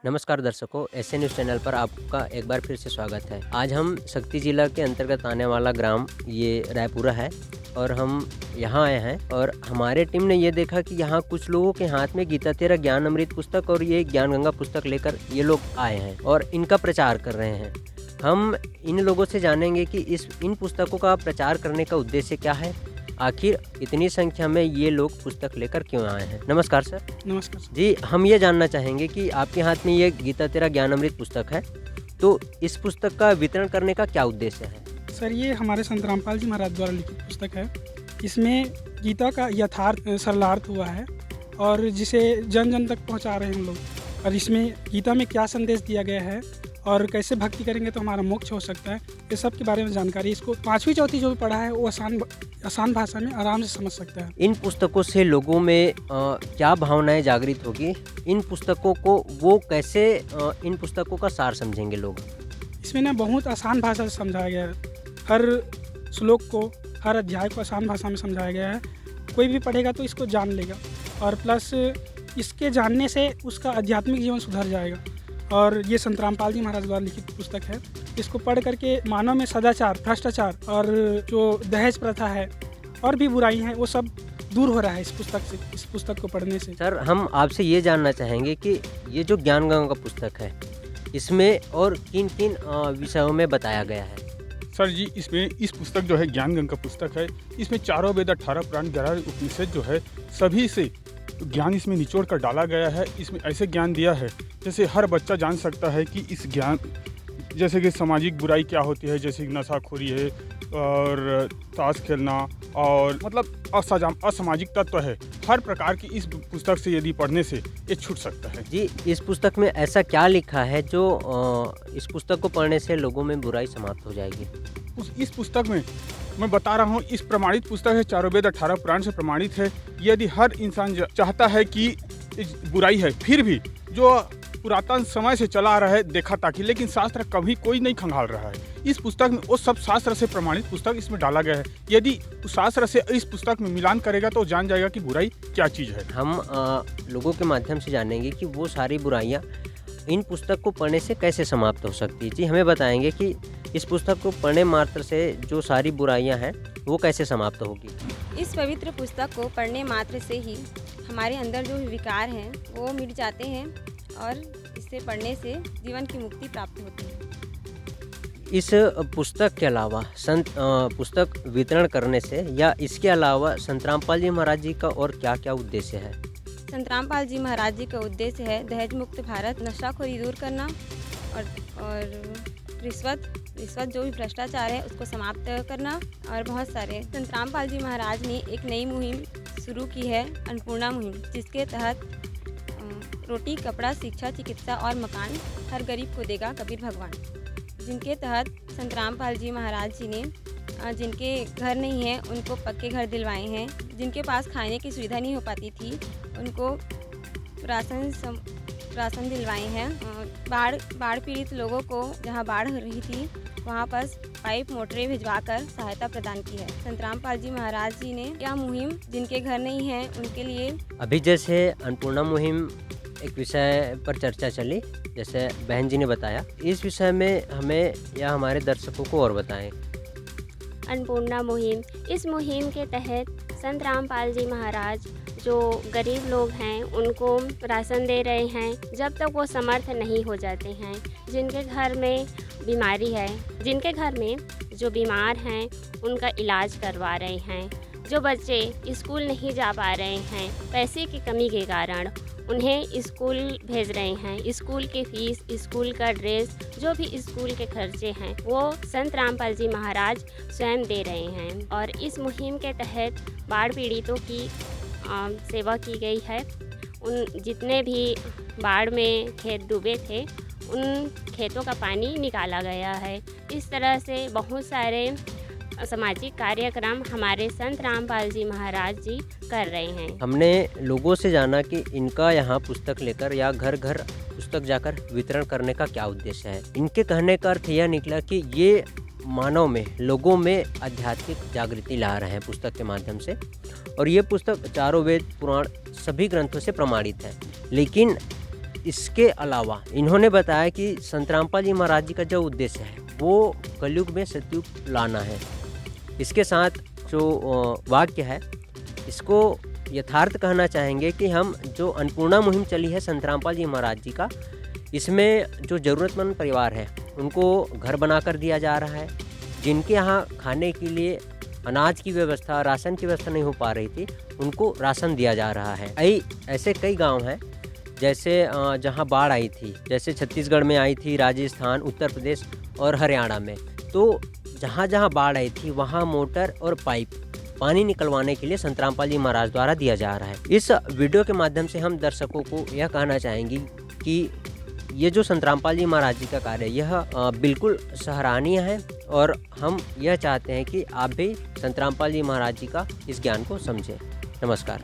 नमस्कार दर्शकों, SA news channel पर आपका एक बार फिर से स्वागत है। आज हम शक्ति जिला के अंतर्गत आने वाला ग्राम ये रायपुरा है और हम यहाँ आए हैं और हमारे टीम ने ये देखा कि यहाँ कुछ लोगों के हाथ में गीता तेरा ज्ञान अमृत पुस्तक और ये ज्ञान गंगा पुस्तक लेकर ये लोग आए हैं और इनका प्रचार कर रहे हैं। हम इन लोगों से जानेंगे कि इन पुस्तकों का प्रचार करने का उद्देश्य क्या है, आखिर इतनी संख्या में ये लोग पुस्तक लेकर क्यों आए हैं। नमस्कार सर। नमस्कार सर। जी, हम ये जानना चाहेंगे कि आपके हाथ में ये गीता तेरा ज्ञान अमृत पुस्तक है, तो इस पुस्तक का वितरण करने का क्या उद्देश्य है? सर, ये हमारे संत रामपाल जी महाराज द्वारा लिखित पुस्तक है। इसमें गीता का यथार्थ सरलार्थ हुआ है और जिसे जन जन तक पहुंचा रहे हैं हम लोग। और इसमें गीता में क्या संदेश दिया गया है और कैसे भक्ति करेंगे तो हमारा मोक्ष हो सकता है, ये सब के बारे में जानकारी। इसको पाँचवीं चौथी जो भी पढ़ा है वो आसान भाषा में आराम से समझ सकता है। इन पुस्तकों से लोगों में क्या भावनाएं जागृत होगी, इन पुस्तकों को वो कैसे इन पुस्तकों का सार समझेंगे लोग? इसमें ना बहुत आसान भाषा से समझाया गया है। हर श्लोक को, हर अध्याय को आसान भाषा में समझाया गया है। कोई भी पढ़ेगा तो इसको जान लेगा और प्लस इसके जानने से उसका आध्यात्मिक जीवन सुधर जाएगा। और ये संत रामपाल जी महाराज द्वारा लिखित पुस्तक है। इसको पढ़ करके मानव में सदाचार, भ्रष्टाचार और जो दहेज प्रथा है और भी बुराई हैं वो सब दूर हो रहा है इस पुस्तक को पढ़ने से। सर, हम आपसे ये जानना चाहेंगे कि ये जो ज्ञान गंगा का पुस्तक है, इसमें और किन किन विषयों में बताया गया है? सर जी, इसमें इस पुस्तक जो है ज्ञान गंगा पुस्तक है। इसमें चारों वेद, 18 पुराण, 11 उपनिषद जो है सभी से ज्ञान इसमें निचोड़ कर डाला गया है। इसमें ऐसे ज्ञान दिया है जैसे हर बच्चा जान सकता है कि इस ज्ञान जैसे कि सामाजिक बुराई क्या होती है, जैसे नशाखोरी है और ताश खेलना और मतलब असामाजिक तत्व है। हर प्रकार की इस पुस्तक से यदि पढ़ने से ये छूट सकता है। जी, इस पुस्तक में ऐसा क्या लिखा है जो इस पुस्तक को पढ़ने से लोगों में बुराई समाप्त हो जाएगी? इस पुस्तक में मैं बता रहा हूँ, इस प्रमाणित पुस्तक है, चारों वेद 18 पुराण से प्रमाणित है। यदि हर इंसान चाहता है कि बुराई है, फिर भी जो पुरातन समय से चला आ रहा है देखा ताकि, लेकिन शास्त्र कभी कोई नहीं खंगाल रहा है। इस पुस्तक में वो सब शास्त्र से प्रमाणित पुस्तक इसमें डाला गया है। यदि उस शास्त्र से इस पुस्तक में मिलान करेगा तो जान जाएगा कि बुराई क्या चीज़ है। हम लोगों के माध्यम से जानेंगे कि वो सारी बुराइयाँ इन पुस्तक को पढ़ने से कैसे समाप्त हो सकती है। जी, हमें बताएंगे कि इस पुस्तक को पढ़ने मात्र से जो सारी बुराइयां हैं वो कैसे समाप्त होगी? इस पवित्र पुस्तक को पढ़ने मात्र से ही हमारे अंदर जो विकार हैं वो मिट जाते हैं और इसे पढ़ने से जीवन की मुक्ति प्राप्त होती है। इस पुस्तक के अलावा पुस्तक वितरण करने से या इसके अलावा संत रामपाल जी महाराज जी का और क्या क्या उद्देश्य है? संत रामपाल जी महाराज जी का उद्देश्य है दहेज मुक्त भारत, नशाखोरी दूर करना और रिश्वत जो भी भ्रष्टाचार है उसको समाप्त करना और बहुत सारे। संत रामपाल जी महाराज ने एक नई मुहिम शुरू की है, अन्नपूर्णा मुहिम, जिसके तहत रोटी, कपड़ा, शिक्षा, चिकित्सा और मकान हर गरीब को देगा कबीर भगवान। जिनके तहत संत रामपाल जी महाराज जी ने जिनके घर नहीं है उनको पक्के घर दिलवाए हैं। जिनके पास खाने की सुविधा नहीं हो पाती थी उनको राशन दिलवाए हैं। बाढ़ पीड़ित लोगों को जहां बाढ़ हो रही थी वहां पर पाइप मोटरें भिजवाकर सहायता प्रदान की है। संत रामपाल जी महाराज जी ने यह मुहिम जिनके घर नहीं है उनके लिए। अभी जैसे अन्नपूर्णा मुहिम एक विषय पर चर्चा चली, जैसे बहन जी ने बताया, इस विषय में हमें या हमारे दर्शकों को और बताएं। अन्नपूर्णा मुहिम, इस मुहिम के तहत संत रामपाल जी महाराज जो गरीब लोग हैं उनको राशन दे रहे हैं जब तक वो समर्थ नहीं हो जाते हैं। जिनके घर में बीमारी है, जिनके घर में जो बीमार हैं उनका इलाज करवा रहे हैं। जो बच्चे स्कूल नहीं जा पा रहे हैं पैसे की कमी के कारण, उन्हें स्कूल भेज रहे हैं। स्कूल की फीस, स्कूल का ड्रेस, जो भी स्कूल के खर्चे हैं वो संत रामपाल जी महाराज स्वयं दे रहे हैं। और इस मुहिम के तहत बाढ़ पीड़ितों की सेवा की गई है। उन जितने भी बाढ़ में खेत डूबे थे उन खेतों का पानी निकाला गया है। इस तरह से बहुत सारे सामाजिक कार्यक्रम हमारे संत रामपाल जी महाराज जी कर रहे हैं। हमने लोगों से जाना कि इनका यहाँ पुस्तक लेकर या घर घर पुस्तक जाकर वितरण करने का क्या उद्देश्य है। इनके कहने का अर्थ यह निकला कि ये मानव में, लोगों में आध्यात्मिक जागृति ला रहे हैं पुस्तक के माध्यम से। और ये पुस्तक चारों वेद, पुराण, सभी ग्रंथों से प्रमाणित है। लेकिन इसके अलावा इन्होंने बताया कि संत रामपाल जी महाराज जी का जो उद्देश्य है वो कलयुग में सतयुग लाना है। इसके साथ जो वाक्य है इसको यथार्थ कहना चाहेंगे कि हम जो अन्नपूर्णा मुहिम चली है संत रामपाल जी महाराज जी का, इसमें जो ज़रूरतमंद परिवार है उनको घर बनाकर दिया जा रहा है। जिनके यहाँ खाने के लिए अनाज की व्यवस्था, राशन की व्यवस्था नहीं हो पा रही थी, उनको राशन दिया जा रहा है। ऐसे कई गांव हैं जैसे जहां बाढ़ आई थी, जैसे छत्तीसगढ़ में आई थी, राजस्थान, उत्तर प्रदेश और हरियाणा में। तो जहां जहां बाढ़ आई थी वहां मोटर और पाइप पानी निकलवाने के लिए संत रामपाल जी महाराज द्वारा दिया जा रहा है। इस वीडियो के माध्यम से हम दर्शकों को यह कहना चाहेंगे कि ये जो संत रामपाल जी महाराज जी का कार्य है यह बिल्कुल सराहनीय है और हम यह चाहते हैं कि आप भी संत रामपाल जी महाराज जी का इस ज्ञान को समझें। नमस्कार।